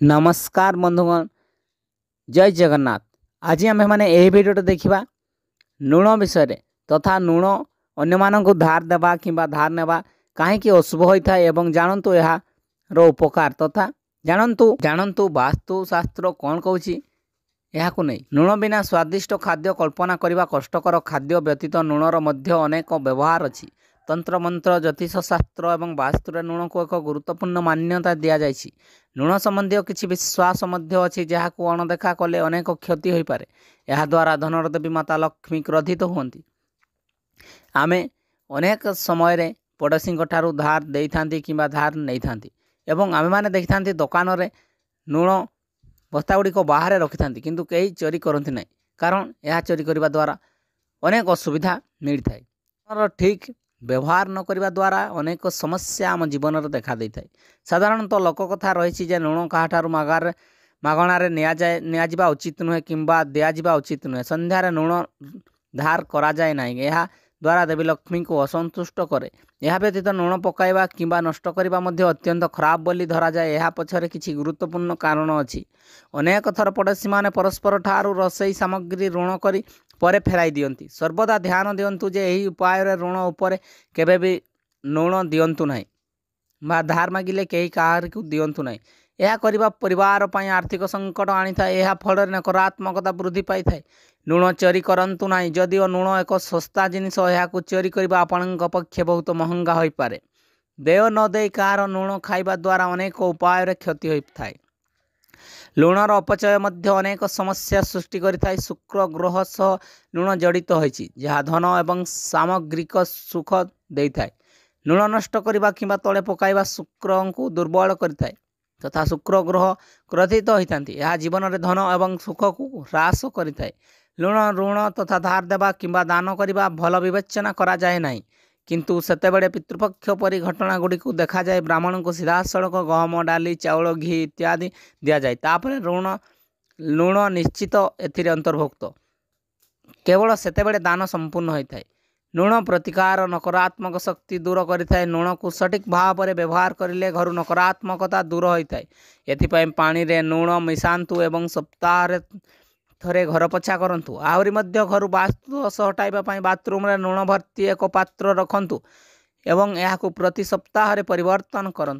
नमस्कार बंधुगण, जय जगन्नाथ। आज आम मैंने यही भिडियो देखा लुण विषय तथा लुण अन्य धार देवा कि धार नेवा कहीं अशुभ होता है एवं जानतु यार उपकार तथा जानतु वास्तुशास्त्र कौन कहूँ यह नहीं। लुण बिना स्वादिष्ट खाद्य कल्पना करने कष्टकर खाद्य व्यतीत लुणर मध्य अनेक व्यवहार अच्छी। तंत्र मंत्र ज्योतिष शास्त्र और वास्तु लुण को एक गुरुत्वपूर्ण मान्यता दि जाएगी। लुण संबंधी किसी विश्वास अच्छी जहाँ को अणदेखा कले अनेक क्षति हो पारे। यह द्वारा धनर देवी माता लक्ष्मी क्रोधित होती। आमे अनेक समय पड़ोशी धार दे था कि धार नहीं था एवं आमे माने देखी था दुकान रे लुण बस्ता गुड़िक बाहर रखी था किंतु कई चोरी करती ना, कारण यह चोरी करने द्वारा अनेक असुविधा मिलता है। ठीक व्यवहार न करने द्वारा अनेक समस्या आम जीवन में देखा दे था। साधारणतः लोक कथा रही लुण क्या मागणार निजा उचित नुहे कि दिजा उचित नुहे। संध्यार लुण धार करा जाए ना, यह द्वारा देवी लक्ष्मी को असंतुष्ट करे। यह व्यतीत लुण पकाइबा कि नष्ट करबा मध्य अत्यंत खराब बोली धरा जाए। यह पछरे किछि गुरुत्वपूर्ण कारण अच्छी। अनेक थर पड़ोशी माने परस्पर ठारू रोषेई सामग्री ऋण करी परे फेराई दियंती। सर्वदा ध्यान दियंतु जे एही उपाय ऋण उपर केबे भी लुण दियंतु नाही बा धार मागिले कहीं काहारिकु दियंतु नाही। यह करबा परिवार पई आर्थिक संकट आनी था। यह फल नकारात्मकता वृद्धि पाई थाए। लुण चोरी करंतु नाही। जदिओ लुण एक सस्ता जिनिस, यह चोरी करबा आपणक पक्षे बहुत महंगा होई पारे। देय न दे कार लुण खाइबा द्वारा अनेक उपाय क्षति होता है। लुणर अपचय मध्य अनेक समस्या सृष्टि करिथाए। शुक्र ग्रह सह लुण जड़ित होइछि, जहाँ धन एवं सामग्रिक सुख देइथाए। लुण नष्ट करबा किंबा तले पकाइबा शुक्र को दुर्बल करिथाए तथा शुक्र ग्रह क्रोधित होइथांती। यह जीवन में धन एवं सुख को ह्रास करिथाए। लुण ऋण तथा धार देवा किंबा दान करबा भल विवेचना करा जाए नाही, किंतु सेतेबेले पितृपक्ष परी घटना गुड़ी को देखा जाए। ब्राह्मण को सीधा सड़क गहम डाली चाउल घी इत्यादि दि जाए। तापर लुण निश्चित एथिरे अंतर्भुक्त। केवल सेतेबेले दान संपूर्ण होता है। लुण प्रतिकार नकारात्मक शक्ति दूर करिथाए। लुण को सठिक भाव में व्यवहार करिले घर नकारात्मकता दूर होता है। एथिपाई पानी रे लुण मिशांतु एवं सप्ताह थरे घर पोछा करंतु। आहरी मध्य घर वास्तु हटाइबा पई बाथरूम रे लुण भर्ती एक पात्र रखंतु एवं यह प्रति सप्ताह परिवर्तन करंतु।